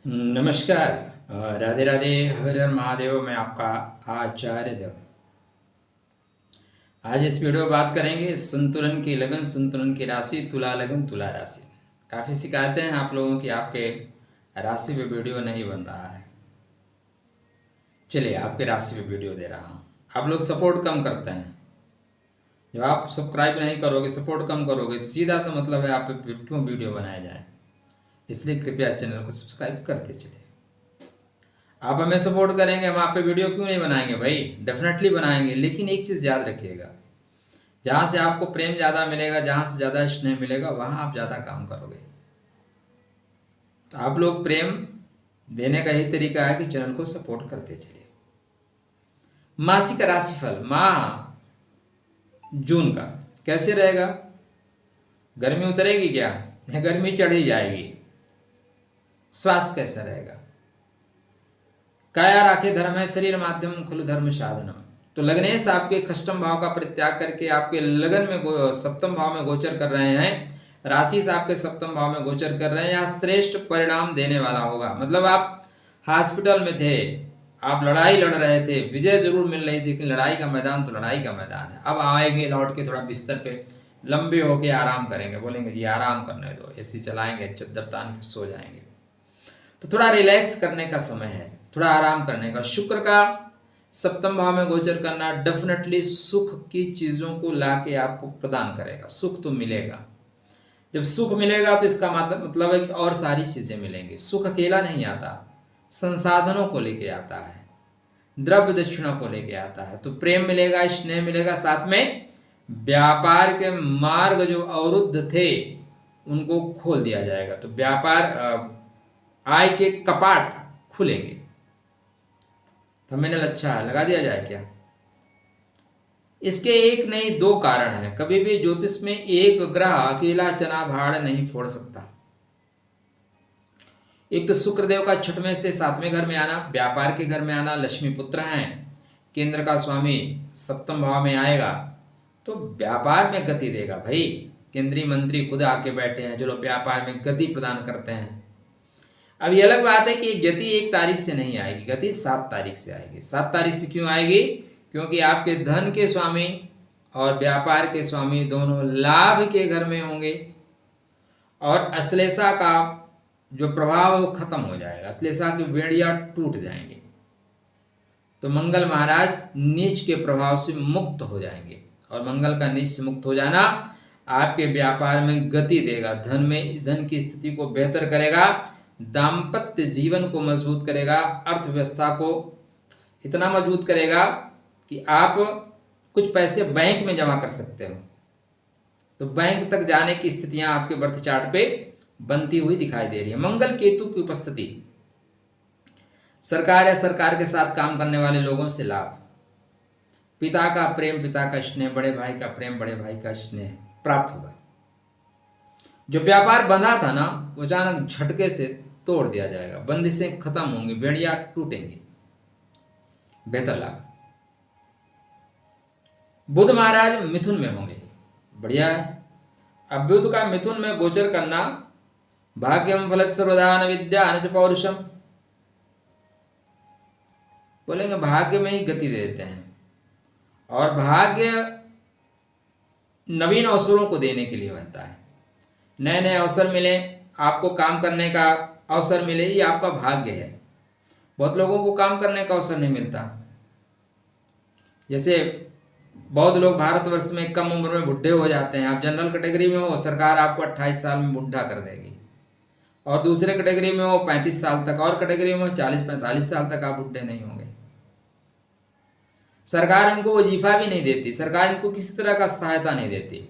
नमस्कार। राधे राधे, हर हर महादेव। मैं आपका आचार्य देव। आज इस वीडियो में बात करेंगे संतुलन की लगन, संतुलन की राशि, तुला लगन, तुला राशि। काफ़ी शिकायतें हैं आप लोगों की, आपके राशि पे वीडियो नहीं बन रहा है। चलिए, आपके राशि पे वीडियो दे रहा हूँ। आप लोग सपोर्ट कम करते हैं। जब आप सब्सक्राइब नहीं करोगे, सपोर्ट कम करोगे, तो सीधा सा मतलब है आप पे क्यों वीडियो बनाया जाए। इसलिए कृपया चैनल को सब्सक्राइब करते चलिए। आप हमें सपोर्ट करेंगे, हम आप पे वीडियो क्यों नहीं बनाएंगे भाई। डेफिनेटली बनाएंगे, लेकिन एक चीज़ याद रखिएगा, जहाँ से आपको प्रेम ज़्यादा मिलेगा, जहाँ से ज़्यादा स्नेह मिलेगा, वहाँ आप ज़्यादा काम करोगे। तो आप लोग प्रेम देने का यही तरीका है कि चैनल को सपोर्ट करते चलिए। मासिक राशिफल माह जून का कैसे रहेगा? गर्मी उतरेगी क्या या गर्मी चढ़ ही जाएगी? स्वास्थ्य कैसा रहेगा? काया राखे धर्म है, शरीर माध्यम खलु धर्म साधनम। तो लग्नेश आपके खष्टम भाव का परित्याग करके आपके लगन में सप्तम भाव में गोचर कर रहे हैं। राशि से आपके सप्तम भाव में गोचर कर रहे हैं। यह श्रेष्ठ परिणाम देने वाला होगा। मतलब आप हॉस्पिटल में थे, आप लड़ाई लड़ रहे थे, विजय जरूर मिल रही थी, लेकिन लड़ाई का मैदान तो लड़ाई का मैदान है। अब आएंगे लौट के, थोड़ा बिस्तर पे लंबे होके आराम करेंगे, बोलेंगे जी आराम करने दो, एसी चलाएंगे, चद्दर तान के सो जाएंगे। तो थोड़ा रिलैक्स करने का समय है, थोड़ा आराम करने का। शुक्र का सप्तम भाव में गोचर करना डेफिनेटली सुख की चीज़ों को लाके आपको प्रदान करेगा। सुख तो मिलेगा। जब सुख मिलेगा तो इसका मतलब है कि और सारी चीज़ें मिलेंगी। सुख अकेला नहीं आता, संसाधनों को लेके आता है, द्रव्य दक्षिणा को लेके आता है। तो प्रेम मिलेगा, स्नेह मिलेगा, साथ में व्यापार के मार्ग जो अवरुद्ध थे उनको खोल दिया जाएगा। तो व्यापार आय के कपाट खुलेंगे। थंबनेल अच्छा है, लगा दिया जाए क्या? इसके एक नहीं दो कारण हैं। कभी भी ज्योतिष में एक ग्रह अकेला चना भाड़ नहीं फोड़ सकता। एक तो शुक्रदेव का छठवें से सातवें घर में आना, व्यापार के घर में आना, लक्ष्मी पुत्र हैं, केंद्र का स्वामी सप्तम भाव में आएगा तो व्यापार में गति देगा भाई। केंद्रीय मंत्री खुद आके बैठे हैं जो लोग व्यापार में गति प्रदान करते हैं। अब ये अलग बात है कि गति 1 तारीख से नहीं आएगी, गति 7 तारीख से आएगी। 7 तारीख से क्यों आएगी? क्योंकि आपके धन के स्वामी और व्यापार के स्वामी दोनों लाभ के घर में होंगे और अश्लेषा का जो प्रभाव है वो खत्म हो जाएगा। अश्लेषा की बेड़ियां टूट जाएंगी। तो मंगल महाराज नीच के प्रभाव से मुक्त हो जाएंगे और मंगल का नीच से मुक्त हो जाना आपके व्यापार में गति देगा, धन की स्थिति को बेहतर करेगा, दाम्पत्य जीवन को मजबूत करेगा, अर्थव्यवस्था को इतना मजबूत करेगा कि आप कुछ पैसे बैंक में जमा कर सकते हो। तो बैंक तक जाने की स्थितियां आपके बर्थ चार्ट पे बनती हुई दिखाई दे रही है। मंगल केतु की उपस्थिति, सरकार या सरकार के साथ काम करने वाले लोगों से लाभ, पिता का प्रेम, पिता का स्नेह, बड़े भाई का प्रेम, बड़े भाई का स्नेह प्राप्त होगा। जो व्यापार बंधा था ना वो अचानक झटके से तोड़ दिया जाएगा, बंदिशें खत्म होंगी, बेड़ियां टूटेंगी, बेहतर लाभ। बुध महाराज मिथुन में होंगे, बढ़िया है। अब बुध का मिथुन में गोचर करना भाग्यम फलत सर्वदान विद्या न च पौरुषम, बोलेंगे भाग्य में ही गति देते हैं और भाग्य नवीन अवसरों को देने के लिए होता है। नए नए अवसर मिले, आपको काम करने का अवसर मिले, ये आपका भाग्य है। बहुत लोगों को काम करने का अवसर नहीं मिलता। जैसे बहुत लोग भारतवर्ष में कम उम्र में बुढ़े हो जाते हैं। आप जनरल कैटेगरी में हो, सरकार आपको 28 साल में बुढ़ा कर देगी, और दूसरे कैटेगरी में हो 35 साल तक, और कैटेगरी में हो 40-45 साल तक आप बुढ़े नहीं होंगे। सरकार इनको वजीफा भी नहीं देती, सरकार इनको किसी तरह का सहायता नहीं देती।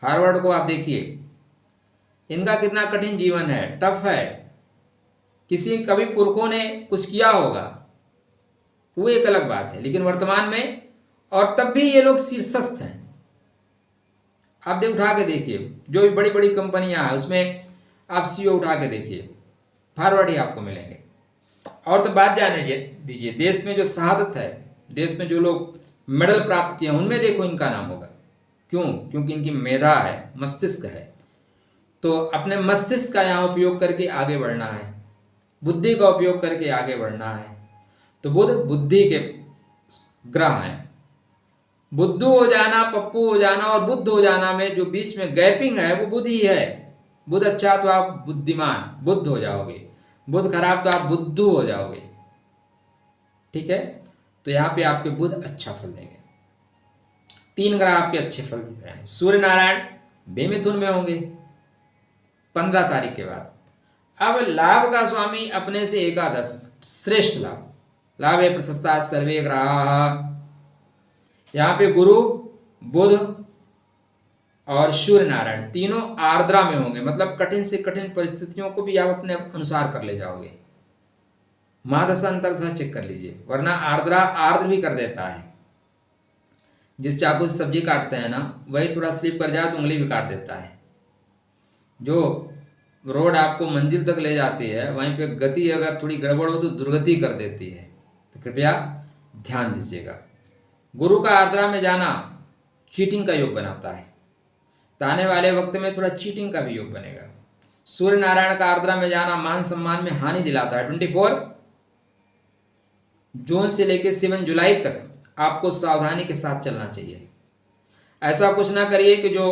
फॉरवर्ड को आप देखिए, इनका कितना कठिन जीवन है, टफ है। किसी कभी पुरखों ने कुछ किया होगा वो एक अलग बात है, लेकिन वर्तमान में, और तब भी ये लोग शीर्षस्थ हैं। आप उठा के देखिए, जो भी बड़ी बड़ी कंपनियां हैं उसमें आप सीईओ उठा के देखिए, फॉरवर्ड ही आपको मिलेंगे। और तो बात जाने दीजिए, देश में जो शहादत है, देश में जो लोग मेडल प्राप्त किए हैं उनमें देखो इनका नाम होगा। क्यों? क्योंकि इनकी मेधा है, मस्तिष्क है। तो अपने मस्तिष्क का यहाँ उपयोग करके आगे बढ़ना है। बुद्धि का उपयोग करके आगे बढ़ना है। तो बुध बुद्धि के ग्रह हैं। बुद्धू हो जाना, पप्पू हो जाना और बुद्ध हो जाना में जो बीच में गैपिंग है वो बुध ही है। बुध अच्छा तो आप बुद्धिमान बुद्ध हो जाओगे, बुध खराब तो आप बुद्धू हो जाओगे। ठीक है, तो यहाँ पे आपके बुध अच्छा फल देंगे। 3 ग्रह आपके अच्छे फल दे रहे हैं। सूर्य नारायण बेमिथुन में होंगे 15 तारीख के बाद। अब लाभ का स्वामी अपने से एकादश श्रेष्ठ लाभ, लाभ है प्रशस्ता सर्वे ग्रह। यहाँ पे गुरु, बुध और सूर्य नारायण तीनों आर्द्रा में होंगे, मतलब कठिन से कठिन परिस्थितियों को भी आप अपने अनुसार कर ले जाओगे। महादशा अंतर से चेक कर लीजिए, वरना आर्द्रा आर्द्र भी कर देता है। जिस चाकू से सब्जी काटते हैं ना, वही थोड़ा स्लिप कर जाए तो उंगली भी काट देता है। जो रोड आपको मंजिल तक ले जाती है, वहीं पे गति अगर थोड़ी गड़बड़ हो तो दुर्गति कर देती है। तो कृपया ध्यान दीजिएगा। गुरु का आर्द्रा में जाना चीटिंग का योग बनाता है, तो आने वाले वक्त में थोड़ा चीटिंग का भी योग बनेगा। सूर्य नारायण का आर्द्रा में जाना मान सम्मान में हानि दिलाता है। 24 जून से लेकर 7 जुलाई तक आपको सावधानी के साथ चलना चाहिए। ऐसा कुछ ना करिए कि जो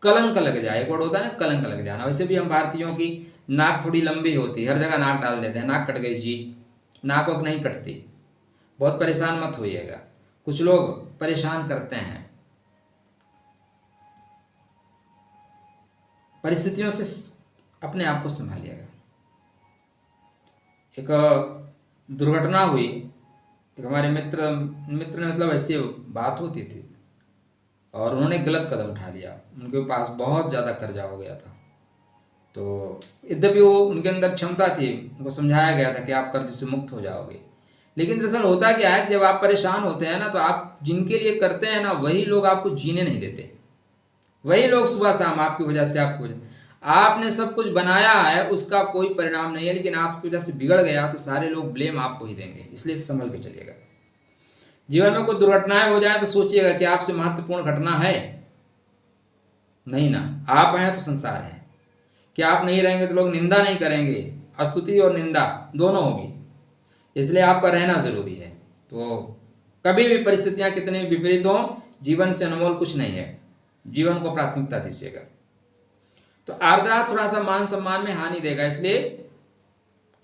कलंक लग जाए। एक वर्ड होता है ना, कलंक लग जाना। वैसे भी हम भारतीयों की नाक थोड़ी लंबी होती है, हर जगह नाक डाल देते हैं, नाक कट गई जी, नाक वक नहीं कटती। बहुत परेशान मत होइएगा। कुछ लोग परेशान करते हैं, परिस्थितियों से अपने आप को संभालिएगा। एक दुर्घटना हुई, एक हमारे मित्र ने मतलब ऐसी बात होती थी और उन्होंने गलत कदम उठा लिया। उनके पास बहुत ज़्यादा कर्जा हो गया था। तो यद्यपि वो उनके अंदर क्षमता थी, उनको समझाया गया था कि आप कर्ज से मुक्त हो जाओगे। लेकिन दरअसल होता क्या है कि जब आप परेशान होते हैं ना, तो आप जिनके लिए करते हैं ना, वही लोग आपको जीने नहीं देते। वही लोग सुबह शाम आपकी वजह से आपने सब कुछ बनाया है, उसका कोई परिणाम नहीं है, लेकिन आपकी वजह से बिगड़ गया तो सारे लोग ब्लेम आपको ही देंगे। इसलिए संभल के चलिएगा। जीवन में कोई दुर्घटनाएं हो जाए तो सोचिएगा कि आपसे महत्वपूर्ण घटना है नहीं ना। आप हैं तो संसार है। कि आप नहीं रहेंगे तो लोग निंदा नहीं करेंगे, स्तुति और निंदा दोनों होगी। इसलिए आपका रहना जरूरी है। तो कभी भी परिस्थितियां कितनी विपरीत हों, जीवन से अनमोल कुछ नहीं है। जीवन को प्राथमिकता दीजिएगा। तो आर्द्रा थोड़ा सा मान सम्मान में हानि देगा, इसलिए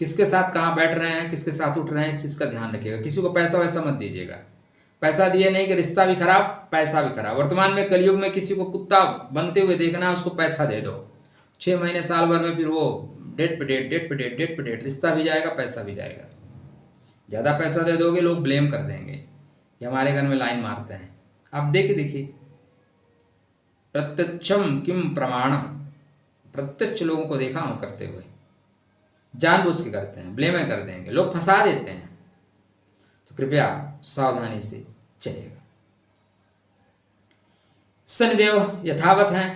किसके साथ कहाँ बैठ रहे हैं, किसके साथ उठ रहे हैं, इस चीज़ का ध्यान रखिएगा। किसी को पैसा वैसा मत दीजिएगा। पैसा दिए नहीं कि रिश्ता भी खराब, पैसा भी खराब। वर्तमान में कलयुग में किसी को कुत्ता बनते हुए देखना, उसको पैसा दे दो, 6 महीने साल भर में फिर वो डेट पे डेट, रिश्ता भी जाएगा, पैसा भी जाएगा। ज़्यादा पैसा दे दोगे, लोग ब्लेम कर देंगे कि हमारे घर में लाइन मारते हैं। आप देखिए प्रत्यक्षम किम प्रमाणम, प्रत्यक्ष लोगों को देखा हूं करते हुए, जानबूझ के करते हैं, ब्लेम कर देंगे, लोग फंसा देते हैं। तो कृपया सावधानी से चलिएगा। शनिदेव यथावत हैं।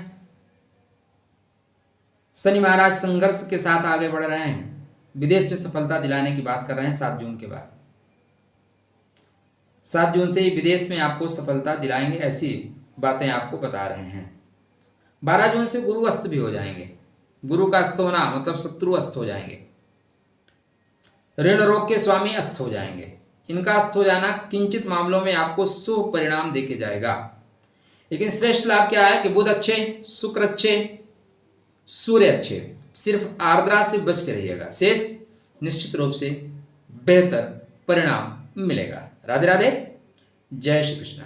शनि महाराज संघर्ष के साथ आगे बढ़ रहे हैं। विदेश में सफलता दिलाने की बात कर रहे हैं 7 जून के बाद। 7 जून से ही विदेश में आपको सफलता दिलाएंगे, ऐसी बातें आपको बता रहे हैं। 12 जून से गुरु अस्त भी हो जाएंगे। गुरु का अस्त होना मतलब शत्रु अस्त हो जाएंगे। ऋण रोग के स्वामी अस्त हो जाएंगे। इनका अस्त हो जाना किंचित मामलों में आपको शुभ परिणाम देके जाएगा। लेकिन श्रेष्ठ लाभ क्या है कि बुध अच्छे, शुक्र अच्छे, सूर्य अच्छे। सिर्फ आर्द्रा से बच के रहिएगा, शेष निश्चित रूप से बेहतर परिणाम मिलेगा। राधे राधे, जय श्री कृष्ण।